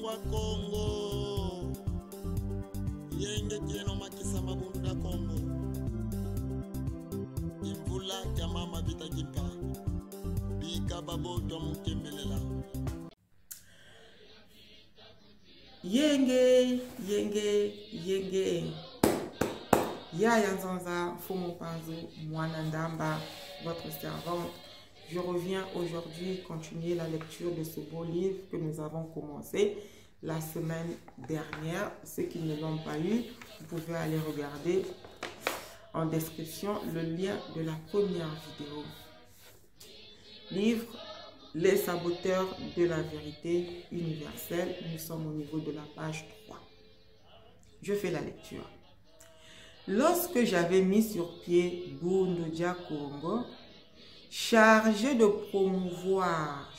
wa Congo. Yenge kieno makisa mabundu da Congo. Imvula mama vita kipa. Bika babo to mukemelela. Yenge. Yaya Nzanza Fumu Panzo, Mwanandamba, votre servante. Je reviens aujourd'hui continuer la lecture de ce beau livre que nous avons commencé la semaine dernière. Ceux qui ne l'ont pas eu, vous pouvez aller regarder en description le lien de la première vidéo. Livre Les saboteurs de la vérité universelle. Nous sommes au niveau de la page 3. Je fais la lecture. Lorsque j'avais mis sur pied Bunduja Congo, chargé de promouvoir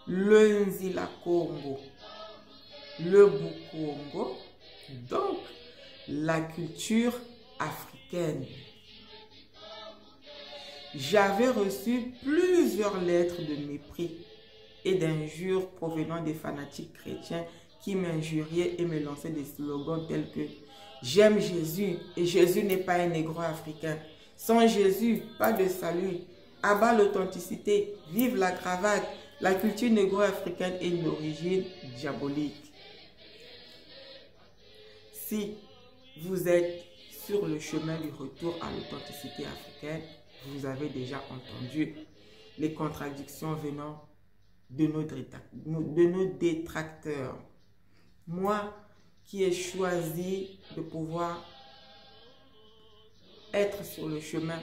le Nzila Congo, le Bukongo, donc la culture africaine. J'avais reçu plusieurs lettres de mépris et d'injures provenant des fanatiques chrétiens qui m'injuriaient et me lançaient des slogans tels que « J'aime Jésus et Jésus n'est pas un négro africain. Sans Jésus, pas de salut. Abat l'authenticité. Vive la cravate. La culture négro-africaine est une origine diabolique. » Si vous êtes sur le chemin du retour à l'authenticité africaine, vous avez déjà entendu les contradictions venant de nos détracteurs. Moi qui ai choisi de pouvoir être sur le chemin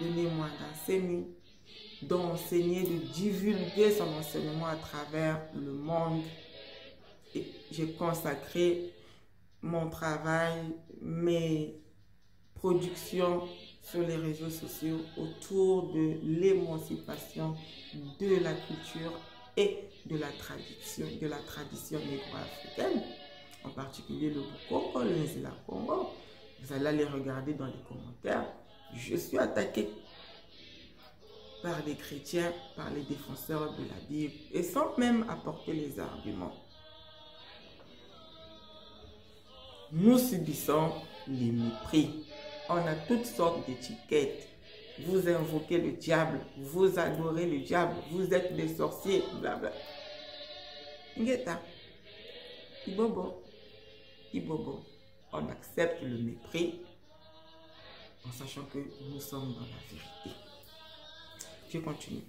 de Némoin d'Enseigne, d'enseigner, de divulguer son enseignement à travers le monde. Et j'ai consacré mon travail, mes productions sur les réseaux sociaux autour de l'émancipation de la culture et de la tradition négro-africaine, en particulier le Bukongo, le Nzila Congo. Vous allez les regarder dans les commentaires. Je suis attaqué par les chrétiens, par les défenseurs de la Bible, et sans même apporter les arguments. Nous subissons les mépris. On a toutes sortes d'étiquettes. Vous invoquez le diable, vous adorez le diable, vous êtes des sorciers, blabla. Ngeta, Ibobo. On accepte le mépris en sachant que nous sommes dans la vérité. Je continue.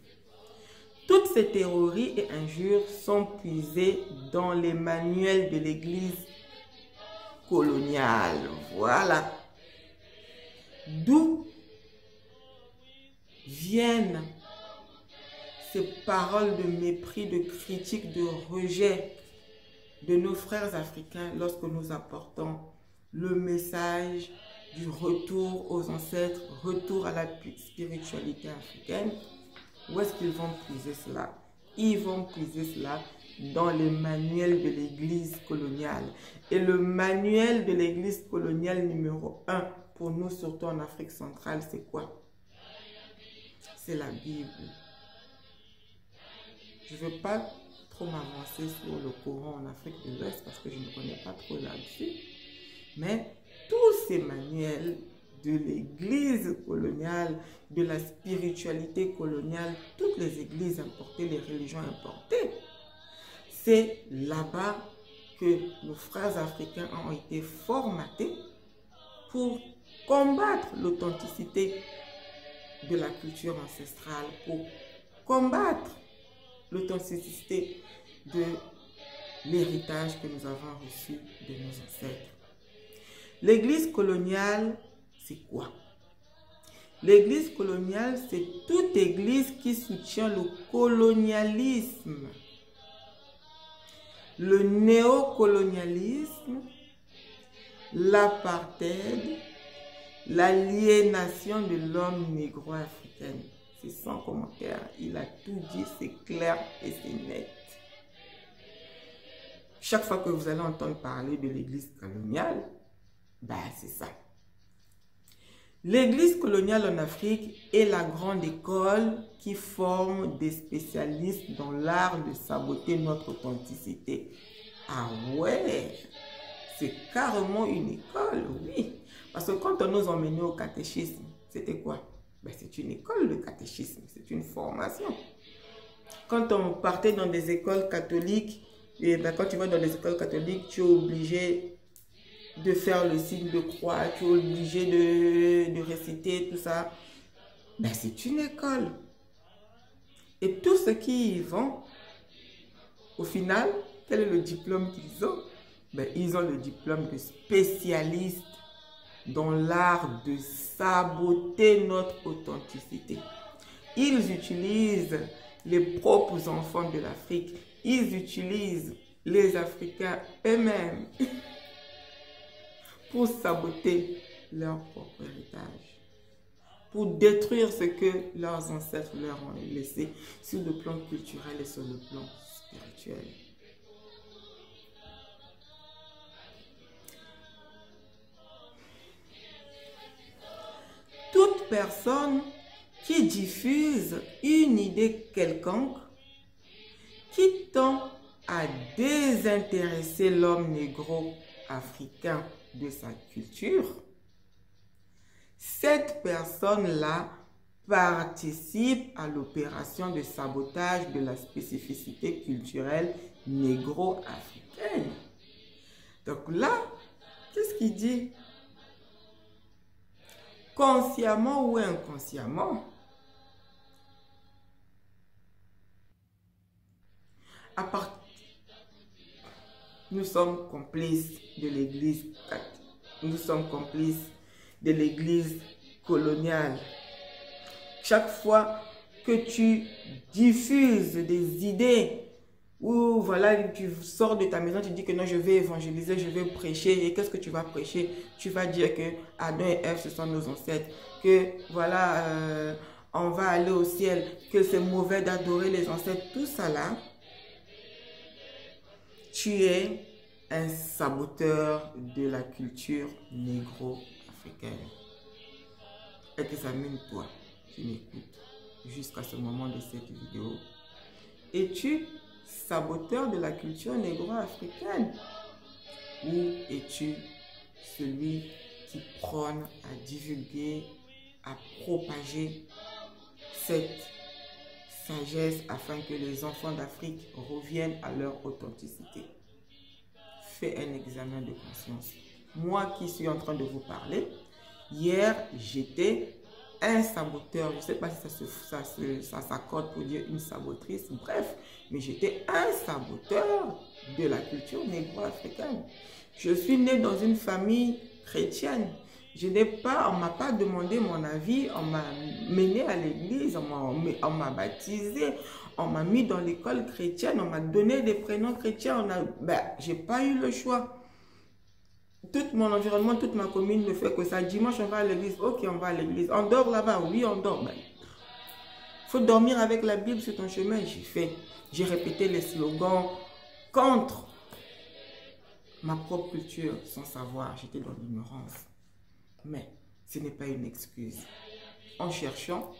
Toutes ces théories et injures sont puisées dans les manuels de l'Église coloniale. Voilà. D'où viennent ces paroles de mépris, de critique, de rejet de nos frères africains lorsque nous apportons le message du retour aux ancêtres, retour à la spiritualité africaine. Où est-ce qu'ils vont puiser cela? Ils vont puiser cela dans les manuels de l'Église coloniale. Et le manuel de l'Église coloniale numéro 1, pour nous, surtout en Afrique centrale, c'est quoi? C'est la Bible. Je ne veux pas trop m'avancer sur le Coran en Afrique de l'Ouest parce que je ne connais pas trop là-dessus. Mais tous ces manuels de l'Église coloniale, de la spiritualité coloniale, toutes les églises importées, les religions importées, c'est là-bas que nos frères africains ont été formatés pour combattre l'authenticité de la culture ancestrale, pour combattre l'authenticité de l'héritage que nous avons reçu de nos ancêtres. L'église coloniale, c'est quoi? L'église coloniale, c'est toute église qui soutient le colonialisme, le néocolonialisme, l'apartheid, l'aliénation de l'homme négro-africain. C'est sans commentaire. Il a tout dit, c'est clair et c'est net. Chaque fois que vous allez entendre parler de l'église coloniale, ben c'est ça. L'Église coloniale en Afrique est la grande école qui forme des spécialistes dans l'art de saboter notre authenticité. Ah ouais, c'est carrément une école, oui. Parce que quand on nous emmenait au catéchisme, c'était quoi? Ben, c'est une école de catéchisme, c'est une formation. Quand on partait dans des écoles catholiques, et ben, quand tu vas dans les écoles catholiques, tu es obligé de faire le signe de croix, tu es obligé de réciter tout ça. Ben, c'est une école. Et tous ceux qui y vont, au final, quel est le diplôme qu'ils ont? Ben, ils ont le diplôme de spécialiste dans l'art de saboter notre authenticité. Ils utilisent les propres enfants de l'Afrique. Ils utilisent les Africains eux-mêmes pour saboter leur propre héritage, pour détruire ce que leurs ancêtres leur ont laissé sur le plan culturel et sur le plan spirituel. Toute personne qui diffuse une idée quelconque qui tend à désintéresser l'homme négro-africain de sa culture, cette personne-là participe à l'opération de sabotage de la spécificité culturelle négro-africaine. Donc là, qu'est-ce qu'il dit? Consciemment ou inconsciemment, nous sommes complices de l'Église, nous sommes complices de l'Église coloniale. Chaque fois que tu diffuses des idées ou voilà, tu sors de ta maison, tu dis que non, je vais évangéliser, je vais prêcher. Et qu'est-ce que tu vas prêcher? Tu vas dire que Adam et Ève, ce sont nos ancêtres. Que voilà, on va aller au ciel. Que c'est mauvais d'adorer les ancêtres. Tout ça là, tu es un saboteur de la culture négro-africaine. Examine-toi, tu m'écoutes jusqu'à ce moment de cette vidéo. Es-tu saboteur de la culture négro-africaine ou es-tu celui qui prône à divulguer, à propager cette sagesse afin que les enfants d'Afrique reviennent à leur authenticité? Fais un examen de conscience. Moi qui suis en train de vous parler, hier j'étais un saboteur. Je ne sais pas si ça s'accorde pour dire une sabotrice, bref, mais j'étais un saboteur de la culture négro-africaine. Je suis née dans une famille chrétienne. On ne m'a pas demandé mon avis, on m'a mené à l'église, on m'a baptisé, on m'a mis dans l'école chrétienne, on m'a donné des prénoms chrétiens. Je n'ai pas eu le choix. Tout mon environnement, toute ma commune ne fait que ça. Dimanche, on va à l'église. Ok, on va à l'église. On dort là-bas. Oui, on dort. Faut dormir avec la Bible sur ton chemin. J'ai répété les slogans contre ma propre culture sans savoir. J'étais dans l'ignorance. Mais ce n'est pas une excuse. En cherchant,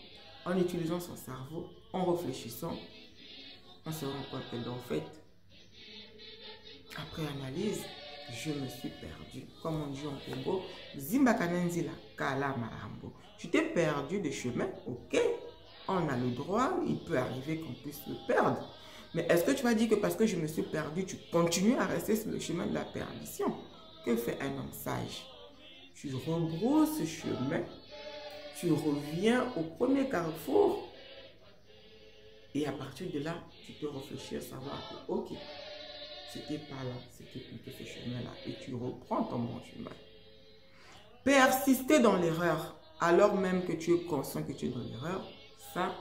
en utilisant son cerveau, en réfléchissant, on se rend compte que en fait, après analyse, je me suis perdu. Comme on dit en Congo, Zimbakanenzila Kala Marambo. Tu t'es perdu de chemin, ok. On a le droit, il peut arriver qu'on puisse le perdre. Mais est-ce que tu vas dire que parce que je me suis perdu, tu continues à rester sur le chemin de la perdition? Que fait un homme sage? Tu rebrousses chemin, tu reviens au premier carrefour et à partir de là, tu peux réfléchir, savoir que ok, c'était pas là, c'était plutôt ce chemin-là. Et tu reprends ton bon chemin. Persister dans l'erreur, alors même que tu es conscient que tu es dans l'erreur, ça,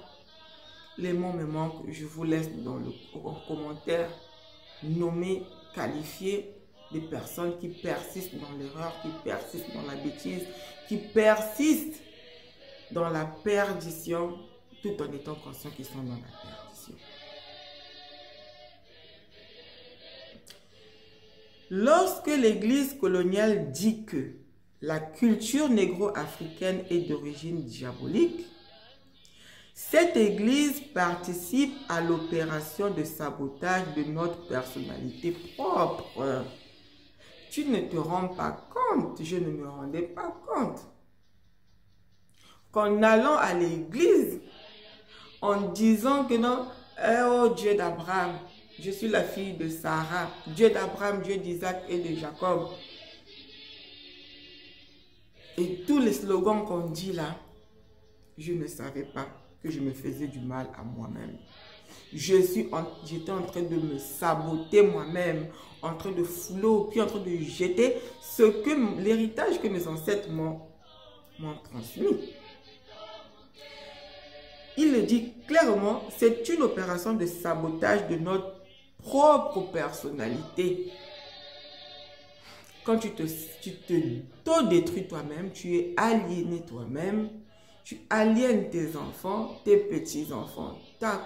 les mots me manquent. Je vous laisse dans le commentaire nommer, qualifier les personnes qui persistent dans l'erreur, qui persistent dans la bêtise, qui persistent dans la perdition, tout en étant conscients qu'ils sont dans la perdition. Lorsque l'Église coloniale dit que la culture négro-africaine est d'origine diabolique, cette église participe à l'opération de sabotage de notre personnalité propre. Tu ne te rends pas compte, je ne me rendais pas compte qu'en allant à l'église, en disant que non, oh Dieu d'Abraham, je suis la fille de Sarah, Dieu d'Abraham, Dieu d'Isaac et de Jacob. Et tous les slogans qu'on dit là, je ne savais pas que je me faisais du mal à moi-même. J'étais en train de me saboter moi-même, en train de fouler au pied, en train de jeter l'héritage que mes ancêtres m'ont transmis. Il le dit clairement, c'est une opération de sabotage de notre propre personnalité. Quand tu t'auto-détruis toi-même, tu es aliéné toi-même, tu aliènes tes enfants, tes petits-enfants,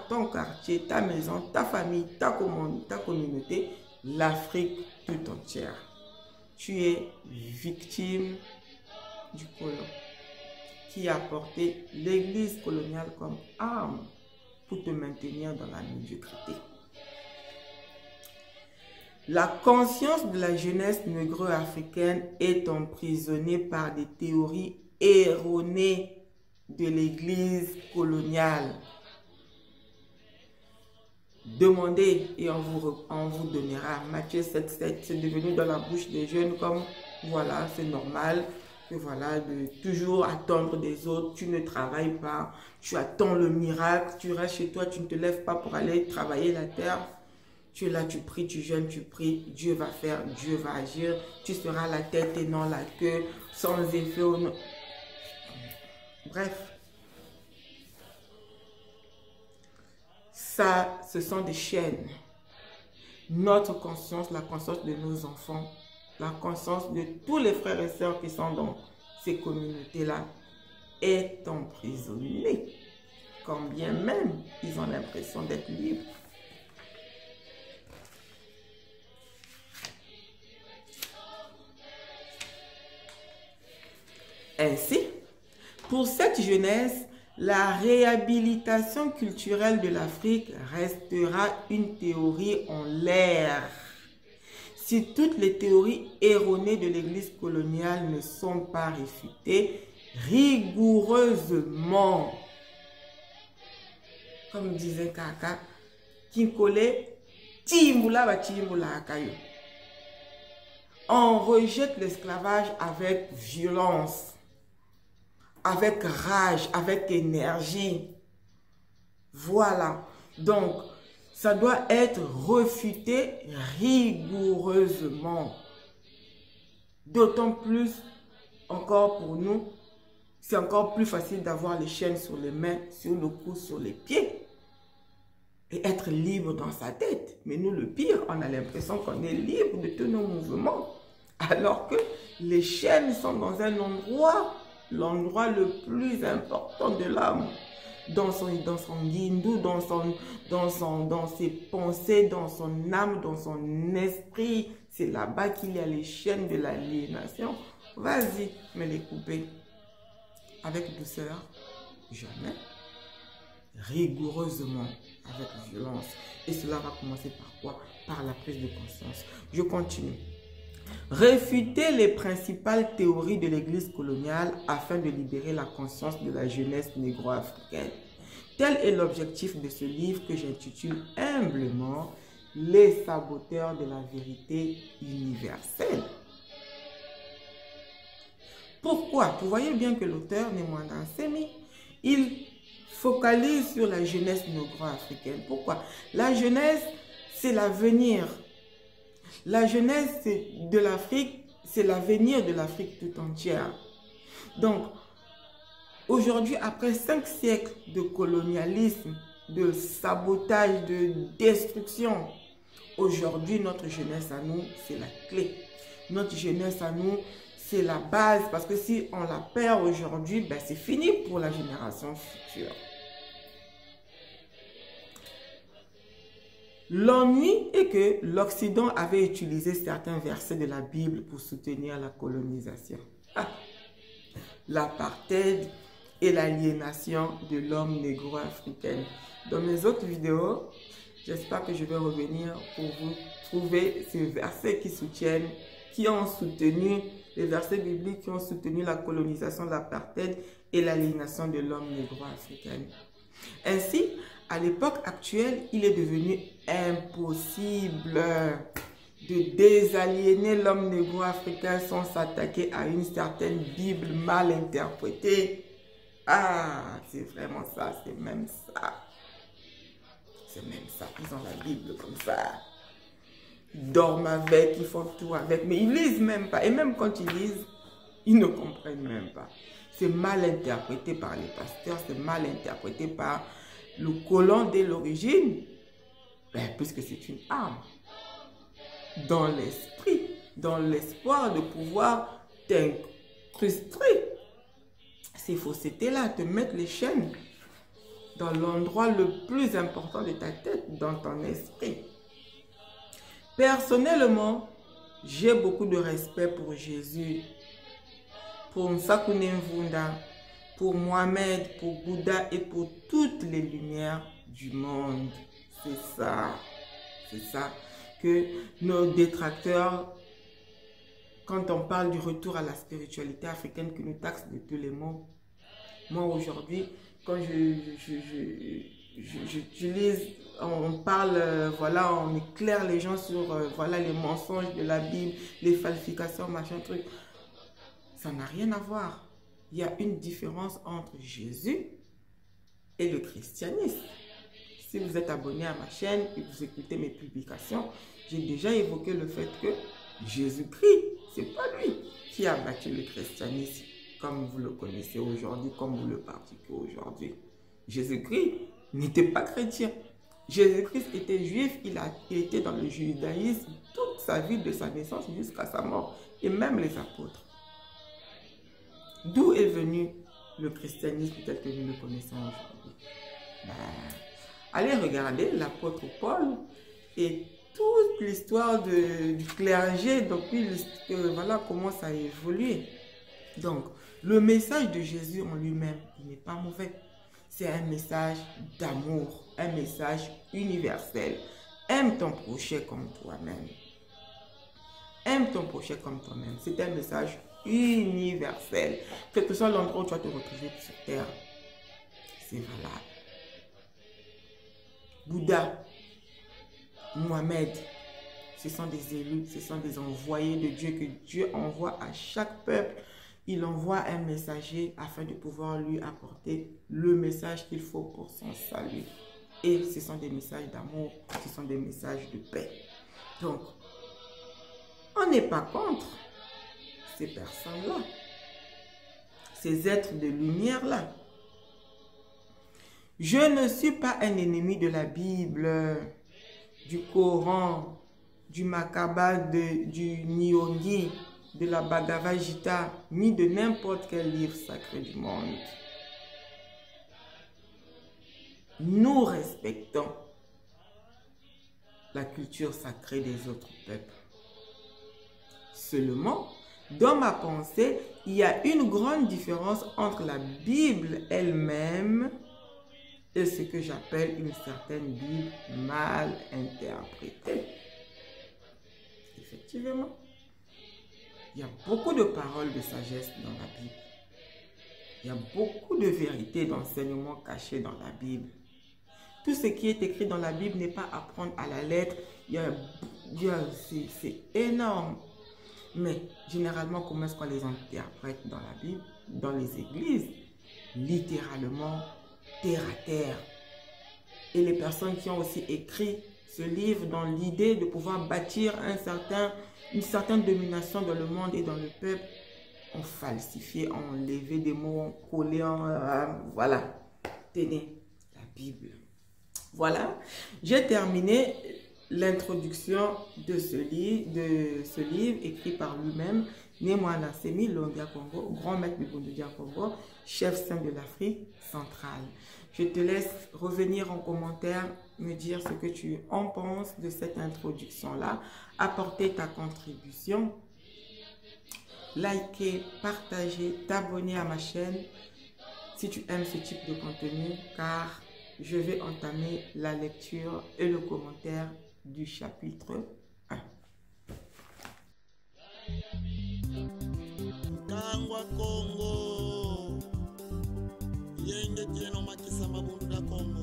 ton quartier, ta maison, ta famille, ta communauté, l'Afrique tout entière. Tu es victime du colon qui a porté l'église coloniale comme arme pour te maintenir dans la médiocrité. La conscience de la jeunesse négro-africaine est emprisonnée par des théories erronées de l'église coloniale. Demandez et on vous donnera. Matthieu 7,7, c'est devenu dans la bouche des jeunes comme voilà, c'est normal. Que voilà, de toujours attendre des autres, tu ne travailles pas, tu attends le miracle, tu restes chez toi, tu ne te lèves pas pour aller travailler la terre. Tu es là, tu pries, tu jeûnes, tu pries, Dieu va faire, Dieu va agir, tu seras la tête et non la queue, sans effet ou non. Bref. Ça, ce sont des chaînes. Notre conscience, la conscience de nos enfants, la conscience de tous les frères et sœurs qui sont dans ces communautés-là est emprisonnée, quand bien même ils ont l'impression d'être libres. Ainsi, pour cette jeunesse, la réhabilitation culturelle de l'Afrique restera une théorie en l'air. Si toutes les théories erronées de l'église coloniale ne sont pas réfutées rigoureusement, comme disait Kaka, Kinkole, Timbula va Timbula Akayo. On rejette l'esclavage avec violence, avec rage, avec énergie. Voilà. Donc, ça doit être refuté rigoureusement. D'autant plus, encore pour nous, c'est encore plus facile d'avoir les chaînes sur les mains, sur le cou, sur les pieds. Et être libre dans sa tête. Mais nous, le pire, on a l'impression qu'on est libre de tous nos mouvements. Alors que les chaînes sont dans un endroit, l'endroit le plus important de l'âme. Dans son guindou, dans ses pensées, dans son âme, dans son esprit. C'est là-bas qu'il y a les chaînes de l'aliénation. Vas-y, mais les couper. Avec douceur, jamais. Rigoureusement, avec violence. Et cela va commencer par quoi? Par la prise de conscience. Je continue. Réfuter les principales théories de l'église coloniale afin de libérer la conscience de la jeunesse négro-africaine. Tel est l'objectif de ce livre que j'intitule humblement « Les saboteurs de la vérité universelle ». Pourquoi? Vous voyez bien que l'auteur Némoanda Nsemi, il focalise sur la jeunesse négro-africaine. Pourquoi? La jeunesse, c'est l'avenir. La jeunesse de l'Afrique, c'est l'avenir de l'Afrique tout entière. Donc, aujourd'hui, après 5 siècles de colonialisme, de sabotage, de destruction, aujourd'hui, notre jeunesse à nous, c'est la clé. Notre jeunesse à nous, c'est la base. Parce que si on la perd aujourd'hui, ben c'est fini pour la génération future. L'ennui est que l'Occident avait utilisé certains versets de la Bible pour soutenir la colonisation. l'apartheid et l'aliénation de l'homme négro-africain. Dans mes autres vidéos, j'espère que je vais revenir pour vous trouver ces versets qui soutiennent, qui ont soutenu, les versets bibliques qui ont soutenu la colonisation, l'apartheid et l'aliénation de l'homme négro-africain. Ainsi, à l'époque actuelle, il est devenu impossible de désaliéner l'homme négro-africain sans s'attaquer à une certaine Bible mal interprétée. Ah, c'est vraiment ça, c'est même ça. C'est même ça, ils ont la Bible comme ça. Ils dorment avec, ils font tout avec, mais ils lisent même pas. Et même quand ils lisent, ils ne comprennent même pas. C'est mal interprété par les pasteurs, c'est mal interprété par le colon dès l'origine, puisque c'est une arme. Dans l'esprit, dans l'espoir de pouvoir t'incruster ces faussetés-là, te mettre les chaînes dans l'endroit le plus important de ta tête, dans ton esprit. Personnellement, j'ai beaucoup de respect pour Jésus, pour Nsaku Mvunda, pour Mohamed, pour Bouddha et pour toutes les lumières du monde. C'est ça que nos détracteurs, quand on parle du retour à la spiritualité africaine, que nous taxent de tous les mots. Moi aujourd'hui, quand j'utilise, on parle, voilà, on éclaire les gens sur, voilà, les mensonges de la Bible, les falsifications, machin truc. Ça n'a rien à voir. Il y a une différence entre Jésus et le christianisme. Si vous êtes abonné à ma chaîne et que vous écoutez mes publications, j'ai déjà évoqué le fait que Jésus-Christ, c'est pas lui qui a battu le christianisme comme vous le connaissez aujourd'hui, comme vous le pratiquez aujourd'hui. Jésus-Christ n'était pas chrétien. Jésus-Christ était juif, il a été dans le judaïsme toute sa vie, de sa naissance jusqu'à sa mort, et même les apôtres. D'où est venu le christianisme tel que nous le connaissons aujourd'hui? Allez regarder l'apôtre Paul et toute l'histoire du clergé, depuis voilà comment ça a évolué. Donc, le message de Jésus en lui-même, il n'est pas mauvais. C'est un message d'amour, un message universel. Aime ton prochain comme toi-même. Aime ton prochain comme toi-même. C'est un message universel. Quel que soit l'endroit où tu vas te retrouver sur terre, c'est valable. Bouddha, Mohamed, ce sont des élus, ce sont des envoyés de Dieu que Dieu envoie à chaque peuple. Il envoie un messager afin de pouvoir lui apporter le message qu'il faut pour son salut. Et ce sont des messages d'amour, ce sont des messages de paix. Donc, on n'est pas contre ces personnes-là, ces êtres de lumière-là. Je ne suis pas un ennemi de la Bible, du Coran, du Makaba, du Nyongi, de la Bhagavad Gita, ni de n'importe quel livre sacré du monde. Nous respectons la culture sacrée des autres peuples. Seulement, dans ma pensée, il y a une grande différence entre la Bible elle-même et ce que j'appelle une certaine Bible mal interprétée. Effectivement, il y a beaucoup de paroles de sagesse dans la Bible. Il y a beaucoup de vérités, d'enseignements cachés dans la Bible. Tout ce qui est écrit dans la Bible n'est pas à prendre à la lettre. C'est énorme. Mais généralement, comment est-ce qu'on les interprète dans la Bible, dans les églises? Littéralement, terre à terre. Et les personnes qui ont aussi écrit ce livre dans l'idée de pouvoir bâtir une certaine domination dans le monde et dans le peuple, ont falsifié, ont enlevé des mots, ont collé voilà. Tenez, la Bible. Voilà, j'ai terminé l'introduction de ce livre écrit par lui-même, Némoana Semi Longia Congo, grand maître du Bundoudia Congo, chef saint de l'Afrique centrale. Je te laisse revenir en commentaire, me dire ce que tu en penses de cette introduction-là, apporter ta contribution. liker, partager, t'abonner à ma chaîne si tu aimes ce type de contenu, car je vais entamer la lecture et le commentaire du chapitre 1. Kangwa Congo, yenge tieno makisa mabunda Congo,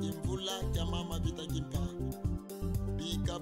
imvula ya mama vita kimpa.